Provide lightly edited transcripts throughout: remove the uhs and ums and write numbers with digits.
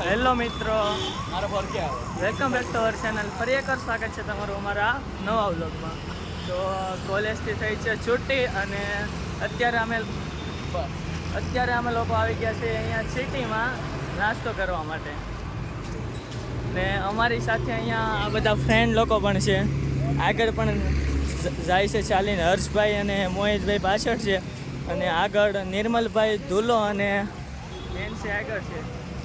Hello મિત્રો, welcome back to our channel. ફરી એકવાર સ્વાગત છે તમારું અમારા નવા વ્લોગમાં. તો કોલેજથી થઈ છે છૂટી અને અત્યારે અમે લોકો આવી ગયા છીએ અહીંયા સિટીમાં નાસ્તો કરવા માટે. ને અમારી સાથે અહીંયા આ બધા ફ્રેન્ડ લોકો પણ છે, આગળ પણ જાય છે ચાલીને. હર્ષભાઈ અને મોહિતભાઈ પાછળ છે અને આગળ નિર્મલભાઈ ધુલો અને બેનસી આગળ છે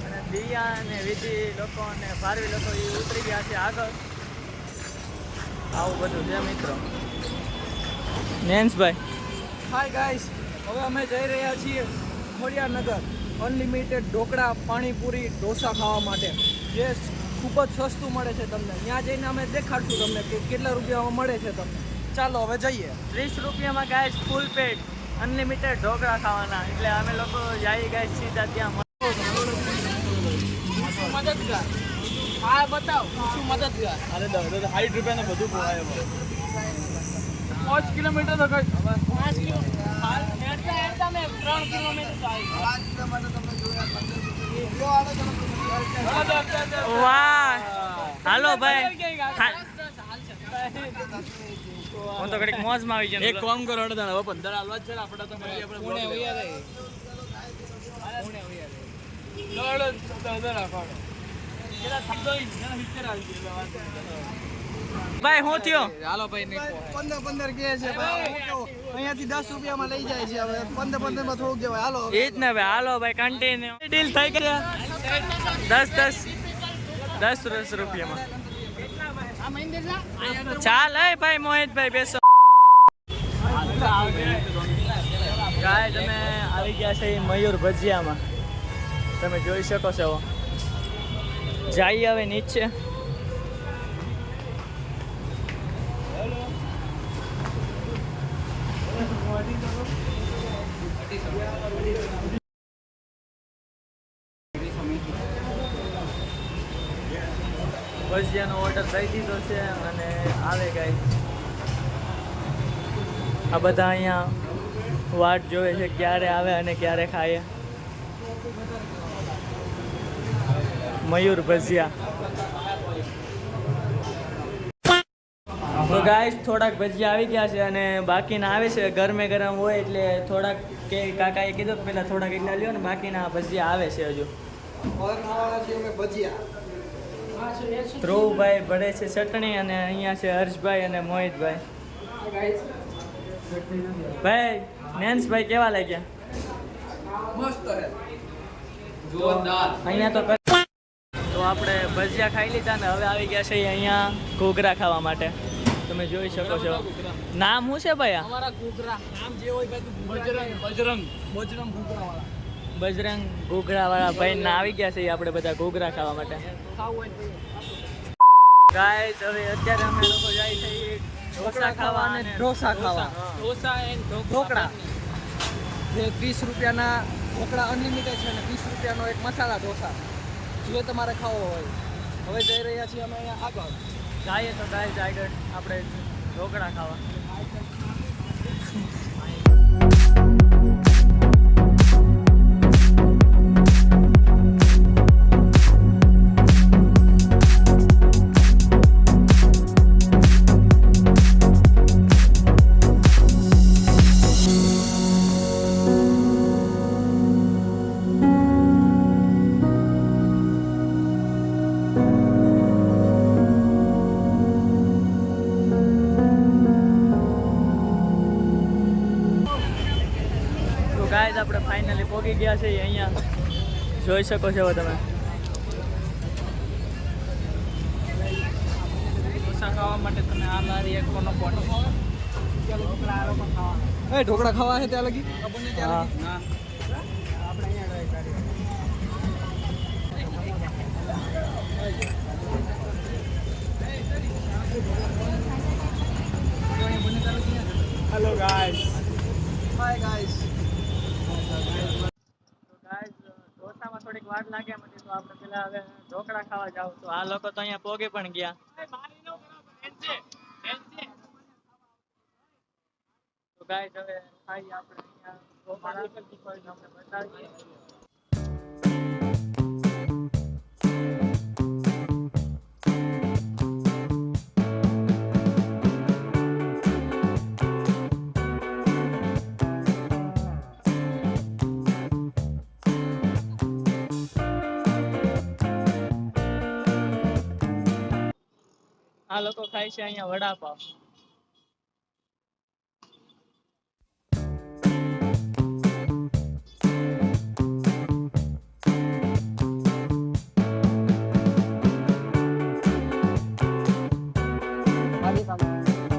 અને દિયા અને વિધિ લોકો અને ભારવી લોકો એ ઉતરી ગયા છે આગળ. આવું બધું છે મિત્રો. નેન્સભાઈ હાય ગાઈસ, હવે અમે જઈ રહ્યા છીએ ખોડિયારનગર અનલિમિટેડ ઢોકળા, પાણીપુરી, ઢોસા ખાવા માટે, જે ખૂબ જ સસ્તું મળે છે તમને. ત્યાં જઈને અમે દેખાડશું તમને કે કેટલા રૂપિયામાં મળે છે તમને. ચાલો હવે જઈએ. 30 રૂપિયામાં ગાઈસ ફૂલ પેટ અનલિમિટેડ ઢોકળા ખાવાના. એટલે અમે લોકો જઈએ ગાઈસ સીધા ત્યાં. મદદગાર હા બતાવ શું મદદગાર. અરે 60 રૂપિયાને બધું પોવાય. 5 કિલોમીટર તો કઈ 5 કિલો મેં 3 કિલોમીટર વાહ. હાલો ભાઈ, હું તો ઘડીક મોજમાં આવી ગયો. એક કામ કરો, હવે 15 હાલવા જ છે આપણે તો આપણે પુણે હોયા રે પુણે હોયા રે લોડો રાખવાનો કેલા થકતો ઈ ના હિસ્ટર આવી ગયો વાત. ભાઈ હું થયો? હાલો ભાઈ ને 15 કે છે ભાઈ. અહીંયાથી 10 રૂપિયામાં લઈ જાય છે. હવે 15 માં થોડુંક જવાય. હાલો એ જ ને ભાઈ. હાલો ભાઈ, કન્ટિન્યુ ડીલ થઈ ગયા. 10 રૂપિયામાં ચાલ. ભાઈ મોહિતભાઈ બેસો. ગાય તમે આવી ગયા છે મયુર ભજીયામાં, તમે જોઈ શકો છો. જઈએ હવે નીચે. ભજીયાનો ઓર્ડર દઈ દીધો છે અને આવે ગાય. આ બધા અહીંયા વાટ જોવે છે ક્યારે આવે અને ક્યારે ખાય. મયુર ભજીયા. તો ગાઈસ થોડાક ભજીયા આવી ગયા છે અને બાકીના આવે છે. ગરમે ગરમ હોય એટલે થોડાક કે કાકાએ કીધું પેલા થોડાક એટલા લ્યો ને બાકીના ભજીયા આવે છે હજુ. ધ્રુવભાઈ ભરે છે ચટણી અને અહીંયા છે હર્ષભાઈ અને મોહિતભાઈ. ભાઈ નેન્સભાઈ કેવા લાગ્યા? મસ્ત હે, જોરદાર. અહીંયા તો આપણે ભજીયા ખાઈ લીધા ને હવે આવી ગયા છે અહીંયા ઘૂઘરા ખાવા માટે. તમે જોઈ શકો છો. નામ શું છે ભાઈ? અમારા ઘૂઘરા નામ જે હોય ભાઈ બજરંગ ઘૂઘરા વાળા. બજરંગ ઘૂઘરા વાળા ભાઈ ના આવી ગયા છે આપણે બધા ઘૂઘરા ખાવા માટે. ગાઈસ હવે અત્યારે અમે લોકો જાય છે ઢોસા ખાવા અને ઢોસા ખાવા. ઢોસા એન્ડ ઢોકળા જે 30 રૂપિયાના ઢોકળા અનલિમિટેડ છે અને 20 રૂપિયાનો એક મસાલા ઢોસા જે તમારે ખાવો હોય. હવે જઈ રહ્યા છીએ અમે અહીંયા આગળ. જઈએ તો ગાઈસ આગળ આપણે ઢોકળા ખાવા. ગાઈસ આપણે ફાઇનલી પહોંચી ગયા છે અહીંયા. જોઈ શકો છો તમે. ઢોસા ખાવા માટે તમે આ લારી એક કોનો પોટ. ઢોકળા ખાવા છે ત્યાં લગી હા. આપણે અહીંયા હેલો ગાઈસ. Hi guys. ઢોસામાં થોડીક વાર લાગે એમ હતી તો આપણે પેલા હવે ઢોકળા ખાવા જાવ. તો આ લોકો તો અહીંયા પોગે પણ ગયા. તો ગાઈસ હવે ખાઈ આપણે અહીંયા ઢોકળા. તમને બતાવીએ. આ લોકો ખાય છે અહીંયા વડાપાવ.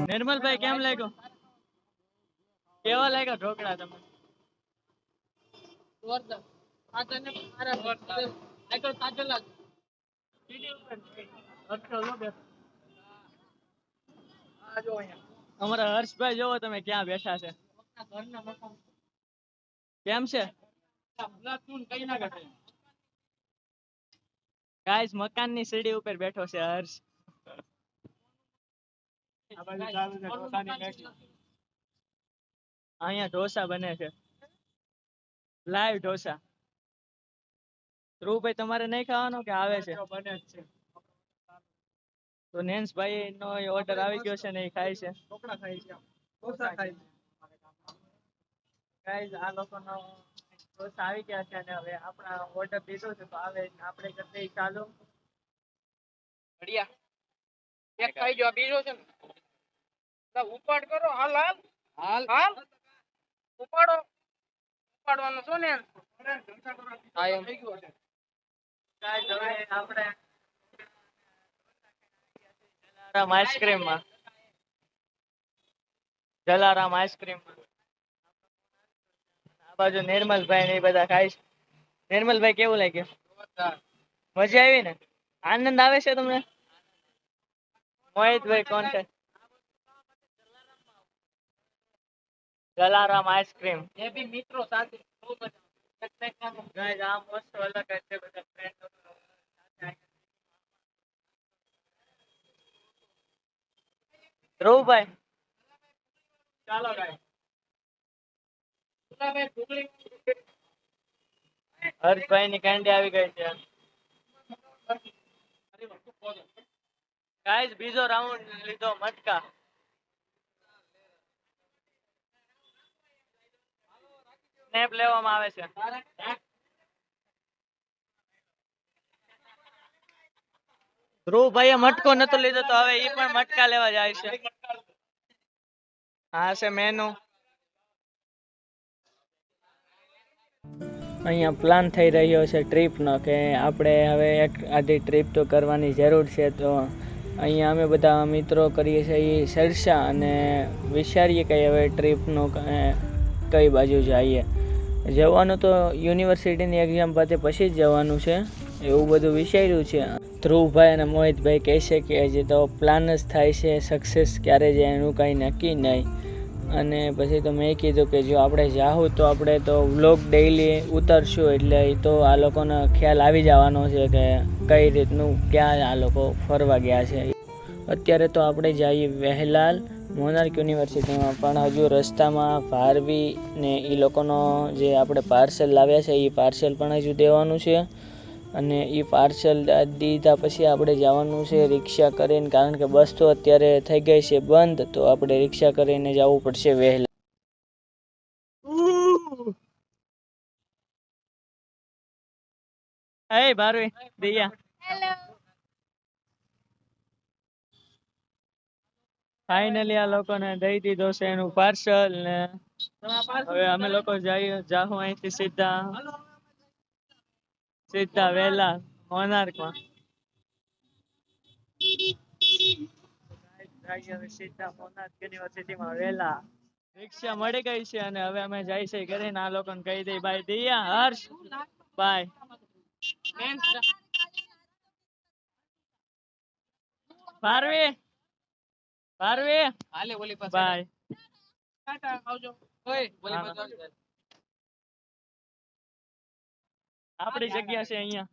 નિર્મલભાઈ કેમ લાગ્યો? કેવા લાગ્યા ઢોકળા તમે? જોરદાર. આ તને મારા જોરદાર. આગળ પાછળ સીડી ઉપર અટકો લો બે. આ જો અહીંયા અમારા હર્ષભાઈ જોવો તમે ક્યાં બેઠા છે. ઘરના મકાન કેમ છે? કઈ ના ઘટે. ગાઈસ મકાનની સીડી ઉપર બેઠો છે હર્ષ. અહીંયા ઢોસા બને છે, લાઈવ ઢોસા. ધ્રુવભાઈ તમારે નહીં ખાવાનો કે આવે છે? બને જ છે. તો નેન્સભાઈ નો ઓર્ડર આવી ગયો છે ને એ ખાય છે. ઢોકળા ખાય છે, ઢોસા ખાય છે. ગાઈસ આ લોકોનો ઢોસા આવી ગયા છે અને હવે આપણા ઓર્ડર દીધો છે તો આવે આપણે કરતે ચાલુ. ઘડિયા એક ખાઈ જો, બીજો છે ને ઉપાડ કરો. હાલ હાલ હાલ હાલ ઉપાડો. ઉપાડવાનું શું ને? હા એમ થઈ ગયું છે. ગાઈસ હવે આપણે જલારામ આઈસ્ક્રીમ માં આ બાજુ નિર્મલભાઈ ને એ બધા ખાય છે. નિર્મલભાઈ કેવું લાગ્યું? મજા આવી ને? આનંદ આવે છે તમને? મોહિતભાઈ કોણ છે? જલારામ આઈસ્ક્રીમ એ બી મિત્રો સાથે બહુ મજા. ગાઈસ આ મસ્ત અલગ જ છે બધા ફ્રેન્ડ સાથે. ધ્રુવભાઈ ચાલો ગાઈસ. હર્ષભાઈ ની કેન્ડી આવી ગઈ છે. ગાઈસ બીજો રાઉન્ડ લીધો મટકા. સ્નેપ લેવામાં આવે છે. ધ્રુવભાઈએ મટકો નતો લીધો તો હવે ઈ પણ મટકા લેવા જાય છે. આ છે મેનુ. અહીંયા પ્લાન થઈ રહ્યો છે ટ્રીપનો કે આપણે હવે એક આધી ટ્રીપ તો કરવાની જરૂર છે. તો અહીંયા અમે બધા મિત્રો કરીએ છીએ સરસા અને વિચારીએ કે હવે ટ્રીપનો કઈ બાજુ જઈએ. જવાનું તો યુનિવર્સિટીની એક્ઝામ પતે પછી જ જવાનું છે એવું બધું વિચાર્યું છે. ધ્રુવભાઈ અને મોહિતભાઈ કહે છે કે હજી તો પ્લાન જ થાય છે, સક્સેસ ક્યારે જાય એનું કાંઈ નક્કી નહીં. અને પછી તો મેં કીધું કે જો આપણે જાહું તો આપણે તો વ્લોગ ડેઈલી ઉતરશું એટલે એ તો આ લોકોને ખ્યાલ આવી જવાનો છે કે કઈ રીતનું ક્યાં આ લોકો ફરવા ગયા છે. અત્યારે તો આપણે જઈએ વહેલાલ મોનાર્ક યુનિવર્સિટીમાં, પણ હજુ રસ્તામાં ભારવી ને એ લોકોનો જે આપણે પાર્સલ લાવ્યા છે એ પાર્સલ પણ હજુ દેવાનું છે. અને એ પાર્સલ દીધા પછી આપણે જવાનું છે રિક્ષા કરીને, કારણ કે બસ તો અત્યારે થઈ ગઈ છે બંધ, તો આપણે રિક્ષા કરીને જવું પડશે વહેલા. હે ભારવી દિયા, હેલો. ફાઇનલી આ લોકોને દઈ દીધો છે એનું પાર્સલ ને હવે અમે લોકો જાહું અહીંથી સીધા વહેલા મોનાર્કમાં. સીધા મોનાર્ક યુનિવર્સિટીમાં વહેલા રિક્ષા મળી ગઈ છે અને હવે અમે જાય છે ઘરે. આ લોકોને કહી દઈ by Dia, Harsh by. Bharavi હાલે ઓલી પાસે બાય. ટાટા આવજો. ઓય ઓલી પાસે આવજો. આપણી જગ્યા છે અહીંયા.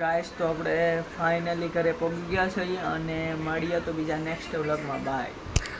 ગાઈસ તો આપણે ફાઇનલી ઘરે પહોંચી ગયા છીએ અને મળીએ તો બીજા નેક્સ્ટ વ્લોગમાં. બાય.